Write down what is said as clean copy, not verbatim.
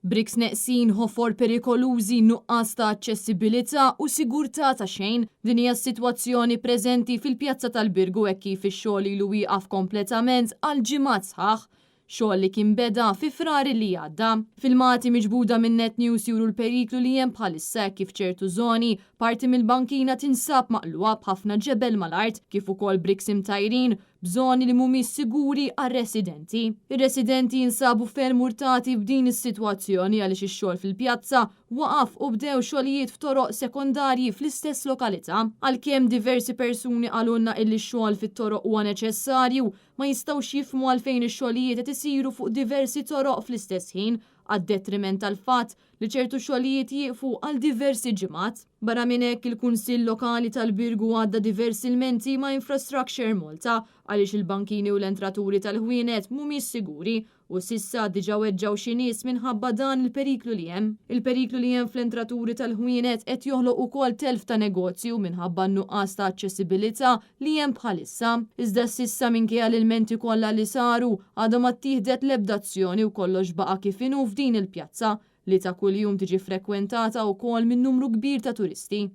Briks neqsin, ħofor perikolużi, nuqqas ta' aċċessibilità u sigurtà ta' xejn. Din hija s-sitwazzjoni preżenti fil-Pjazza tal-Birgu hekk kif ix-xogħol ilu wieqaf kompletament għal ġimgħat sħaħ. Xogħol li kien beda fi frar li għadda. Filmati miġbuda minn Net News juru l-periklu li hemm bħalissa kif ċertu żoni parti mill-bankina tinsab maqluha b'ħafna ġebel mal-art kif ukoll briks imtajrin b'żoni li mhumiex siguri għar-residenti. Ir-residenti jinsabu ferm urtati f'din is-sitwazzjoni għaliex ix-xogħol fil-pjazza waqaf u bdew xogħlijiet f'toroq sekondarji fl-istess lokalità. Għalkemm diversi persuni qalulna illi x-xogħol fit-toroq huwa neċessarju, ma jistgħux jifhmu għalfejn ix-xogħlijiet qed isiru fuq diversi toroq fl-istess ħin għad-detriment tal-fatt li ċertu xogħlijiet jieqfu għal diversi ġimgħat. Barra minn hekk il-Kunsill Lokali tal-Birgu għadda diversi ilmenti ma' Infrastructure Malta għaliex il-bankini u l-entraturi tal-ħwienet mhumiex siguri u sissa diġà weġġaw xi nies minħabba dan il-periklu li hemm. Il-periklu li hemm fl-entraturi tal-ħwienet qed joħloq ukoll telf ta' negozju minħabba n-nuqqas ta' aċċessibilità li hemm bħalissa. Iżda sissa minkejja l-ilmenti kollha li saru għadhom ma ttieħdet l-ebda azzjoni u kollox baqa' kif inhu f'din il-pjazza li ta' kuljum tiġi frekwentata wkoll minn numru kbir ta' turisti.